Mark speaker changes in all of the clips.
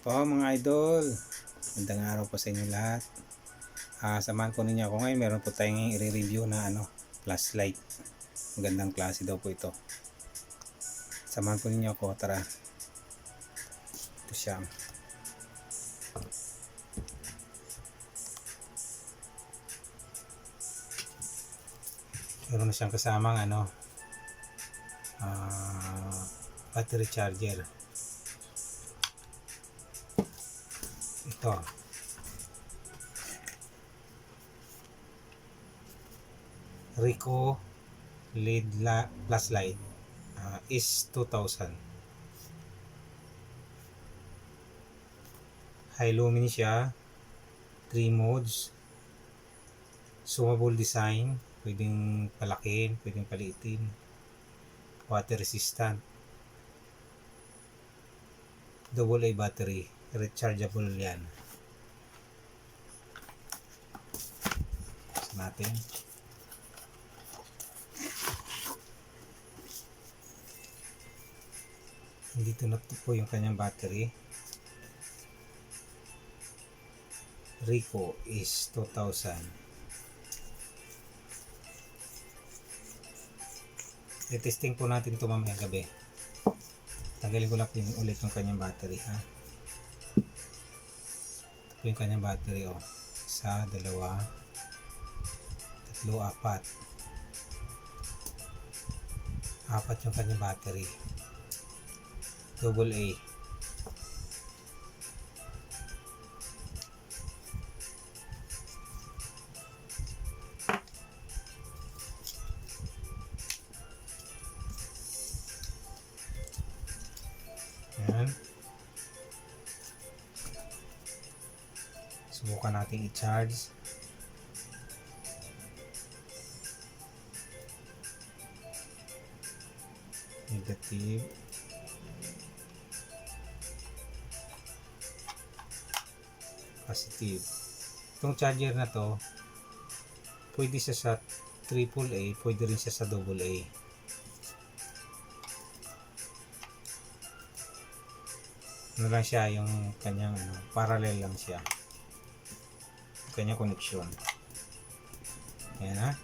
Speaker 1: po mga idol, magandang araw po sa inyo lahat. Samahan po ninyo ako ngayon. Meron po tayong i-review na flashlight. Magandang klase daw po ito. Samahan po ninyo ako, tara. Ito siya. Meron na siyang kasamang battery charger. Ito Ricoh LED flashlight is 2000. High lumin siya, 3 modes, zoomable design, pwedeng palakin, pwedeng paliitin, water resistant, AA battery, rechargeable yan. Buksan natin. Dito na po yung kanyang battery. Ricoh is 2000. I-testing po natin ito mamaya gabi. Tanggalin ko lang ulit yung kanyang battery, ha. Ito po yung kanyang battery, oh. 1, 2, 3, 4. 4 yung kanyang battery. AA. Ayan. Subukan natin i-charge. Negative. Positive. Itong charger na to, pwede siya sa AAA, pwede rin siya sa AA. Ano lang siya, yung kanyang parallel lang siya. Kanyang connection. Ayan, ha.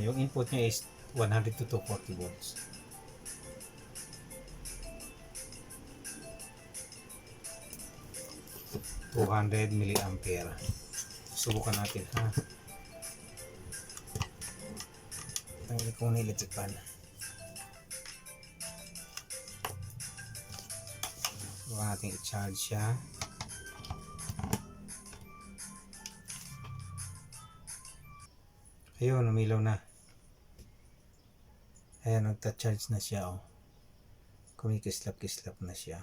Speaker 1: Yung input niya is 100 to 240 volts. $200 milliampere. Subukan natin, ha. Tanggalin ko na electric fan. Subukan natin i-charge siya. Ayun, umilaw na. Ayan, nagta-charge na siya, oh. Kumikislap-kislap na siya.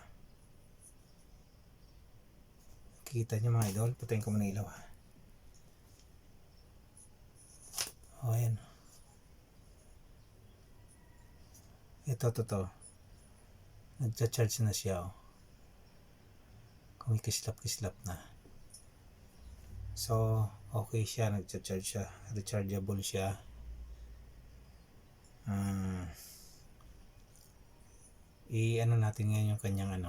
Speaker 1: Kita niyo mga idol, patayin ko muna ilaw, ha. Oh, ayan. Ito. Nagcha-charge na siya, oh. Kumikislap-kislap na. So, okay siya, nagcha-charge siya. Rechargeable siya. I-ano natin ngayon yung kanyang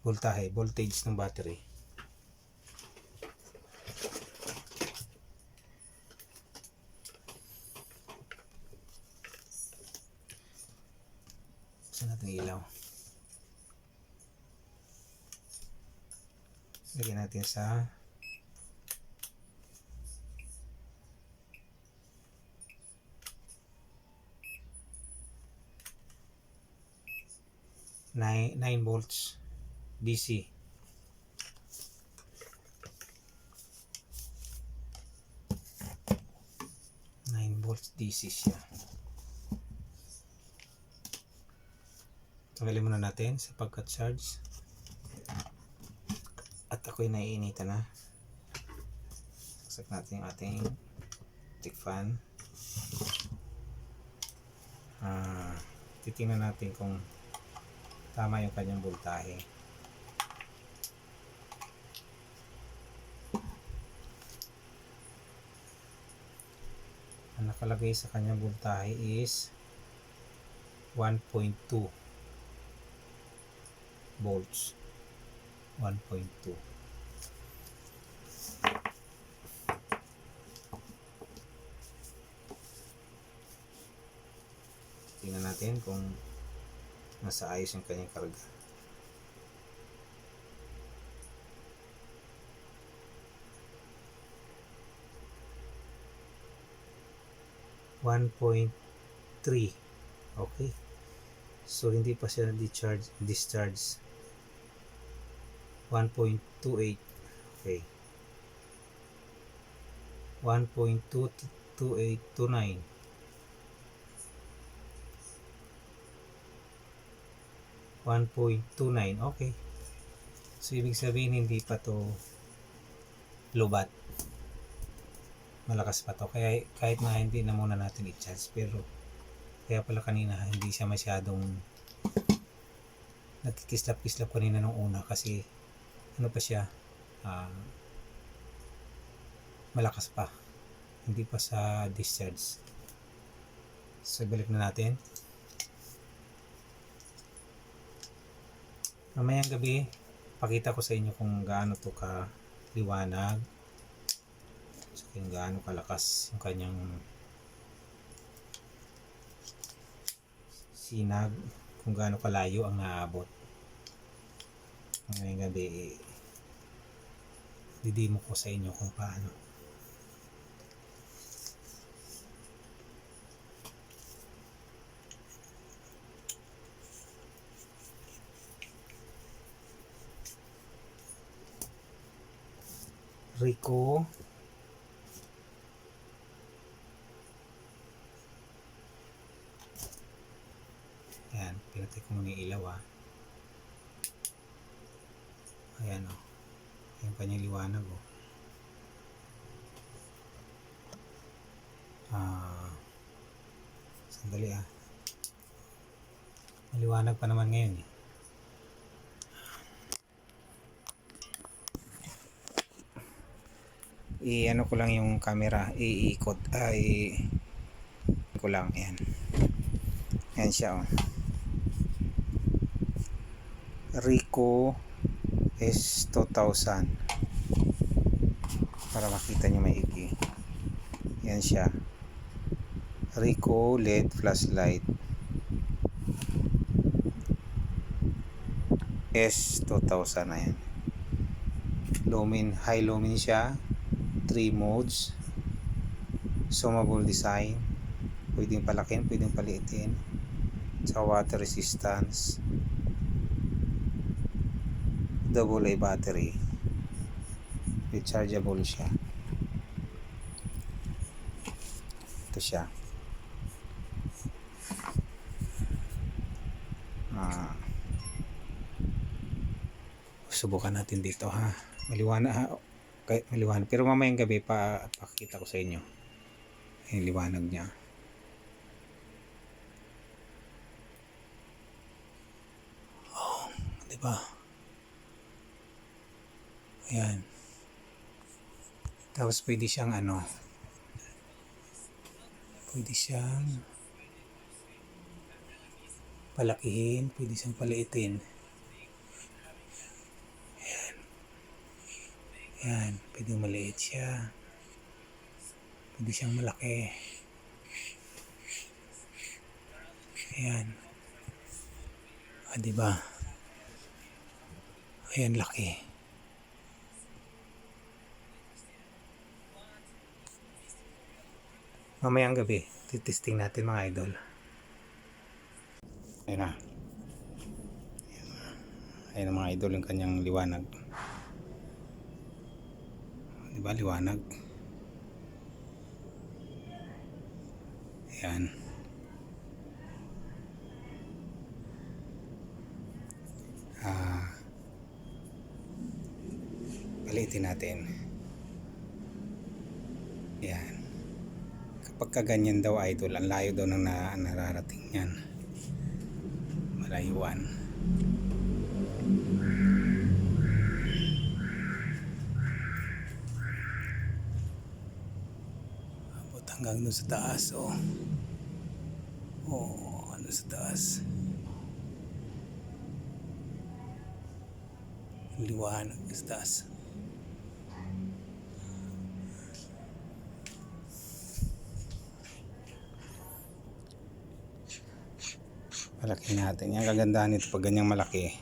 Speaker 1: voltage ng battery. Buksan natin ilaw. Lagyan natin sa 9 volts DC. DC siya. Tanggalin muna natin sa pagka-charge. At ako'y naiinitan na. Saksak natin yung ating electric fan. Titingnan natin kung tama yung kanyang voltahe. nakalagay sa kanyang voltahe is 1.2 volts. 1.2. Tingnan natin kung nasa ayos yung kanyang karga. .3. Okay. So hindi pa siya discharge. 1.28. Okay. 1.22829. 1.29. Okay. So ibig sabihin hindi pa to lobat. Malakas pa to. Kaya kahit na hindi na muna natin i-charge, pero kaya pala kanina hindi siya masyadong nagkikislap-kislap kanina nung una kasi ano pa siya, malakas pa, hindi pa sa discharge. So balik na natin. Mamayang gabi pakita ko sa inyo kung gaano to ka liwanag, so kung gaano kalakas yung kanyang sinag, kung gaano kalayo ang naabot. Ngayong gabi didimo ko sa inyo kung paano. Rico ayan, pinatay ko muna yung ilaw ayan yung kanyang liwanag sandali maliwanag pa naman ngayon ano ko lang yung camera, iikot ko lang, yan siya Rico S2000 para makita nyo maigi. Yan siya, Rico LED flashlight S2000. Ayan, lumen, high lumen siya, 3 modes, zoomable design, pwedeng palakin, pwedeng paliitin, sa water resistance, AA battery, rechargeable siya. Ito siya, subukan natin dito maliwanag pero mamayang gabi pakita ko sa inyo yung liwanag niya. Diba? Ayan. Tapos pwede siyang pwede siyang palakihin, pwede siyang paliitin. Ayan, pwede maliit siya, pwede siyang malaki. Ayan, diba? Ayan, laki. Mamayang gabi titesting natin mga idol. Ayan mga idol yung kanyang liwanag. Diba liwanag? Ayan. Palitin natin. Ayan. Kapag kaganyan daw idol, ang layo daw ng nararating yan. Malayuan. Abot hanggang doon sa taas. Oh, ano sa taas, liwanag sa taas. Malaki natin yan, kagandahan nito pag ganyang malaki.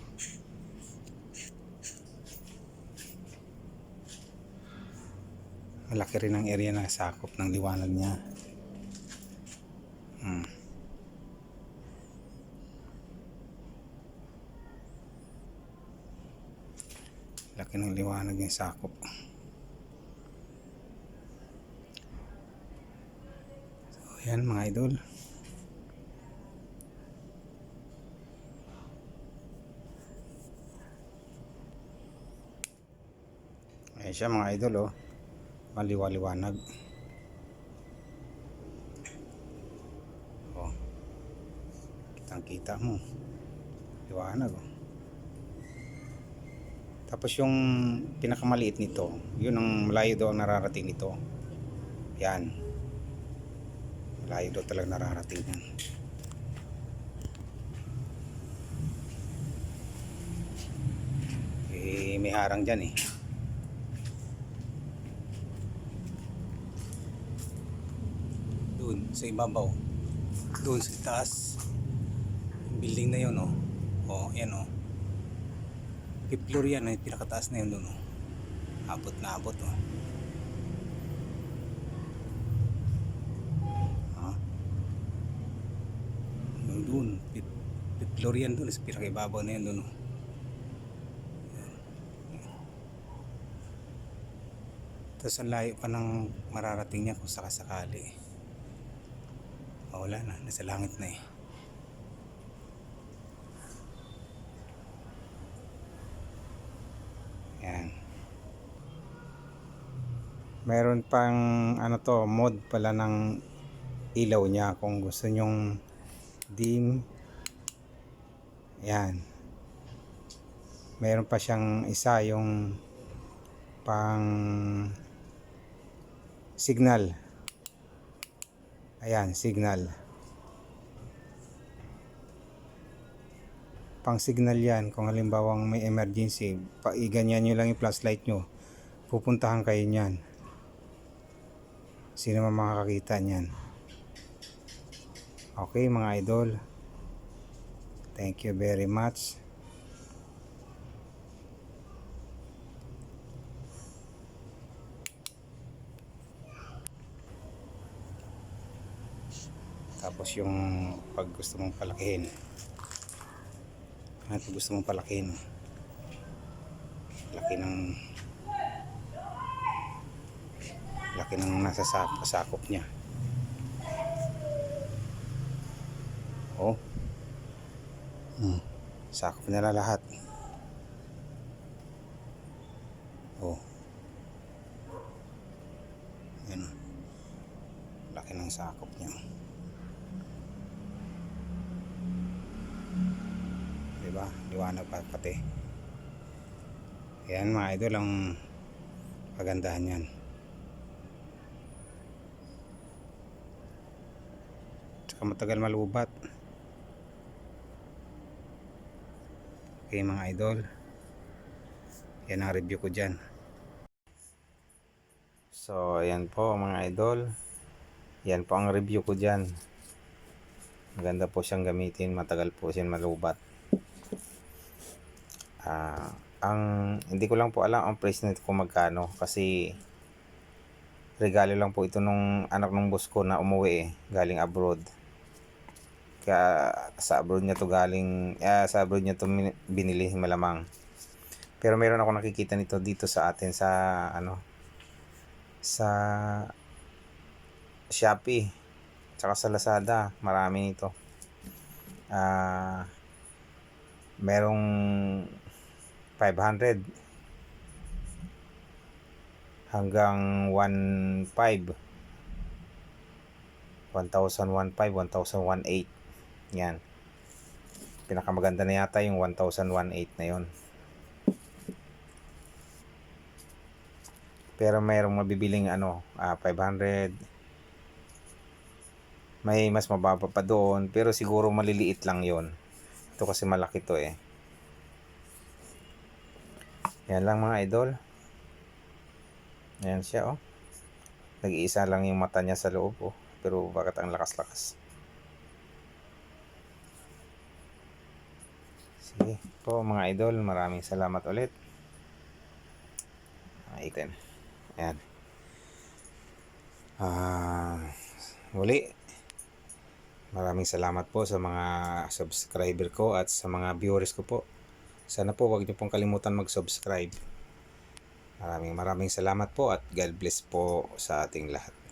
Speaker 1: Malaki rin ang area na sakop ng liwanag niya. Laki ng liwanag yung sakop. So yan mga idol, ayan siya mga idol, oh, maliwaliwanag. Oh, kitang kita mo, liwanag, oh. Tapos yung pinakamaliit nito, yun ang malayo daw ang nararating nito. Yan, malayo daw talaga nararating yan. Eh, may harang dyan eh. Doon sa ibabaw, doon sa taas, yung building na yun, oh. Oh, yan, oh. 5th floor yan, eh, pinakataas na yun doon, oh. Abot na abot, oh. Doon 5th floor yan, doon sa pinakaibabaw na yan doon, oh. Tapos ang layo pa ng mararating niya kung sakasakali. Oh, wala na, nasa langit na eh. Yan. Meron pang ano to, mode pala ng ilaw niya kung gusto nyong dim. Yan. Meron pa siyang isa, yung pang signal. Ayan, signal. Pang signal yan, kung halimbawa may emergency, ganyan nyo lang yung flashlight nyo, pupuntahan kayo nyan. Sino man makakakita nyan. Okay mga idol, thank you very much. Tapos yung pag gusto mong palakihin, at gusto mong palakihin, laki ng nasa sakop niya. Oh, sakop nila lahat. Oh, yan, laki ng sakop niya. Diba, liwanag pa pati. Yan mga idol ang kagandahan yan. Tsaka matagal malubat. Okay mga idol, yan ang review ko dyan. So ayan po mga idol, yan po ang review ko dyan. Maganda po siyang gamitin, matagal po siyang malubat. Ang hindi ko lang po alam ang price nito kung magkano, kasi regalo lang po ito nung anak ng boss ko na umuwi galing abroad. Kaya sa abroad niya to galing, sa abroad niya to binili malamang. Pero meron ako nakikita nito dito sa atin sa sa Shopee tsaka sa Lazada, marami nito. Merong 500 hanggang 1,500, 1,015, 1,018. Yan, pinakamaganda na yata yung 1,018 na yon. Pero mayroong mabibiling 500, May mas mababa pa doon, pero siguro maliliit lang yon. Ito kasi malaki to eh. Yan lang mga idol. Ayan siya oh. Nag-iisa lang yung mata niya sa loob oh. Pero bakit ang lakas-lakas? Sige po mga idol, maraming salamat ulit. Item. Ayan. Muli, maraming salamat po sa mga subscriber ko at sa mga viewers ko po. Sana po wag niyo pong kalimutan mag-subscribe. Maraming salamat po at God bless po sa ating lahat.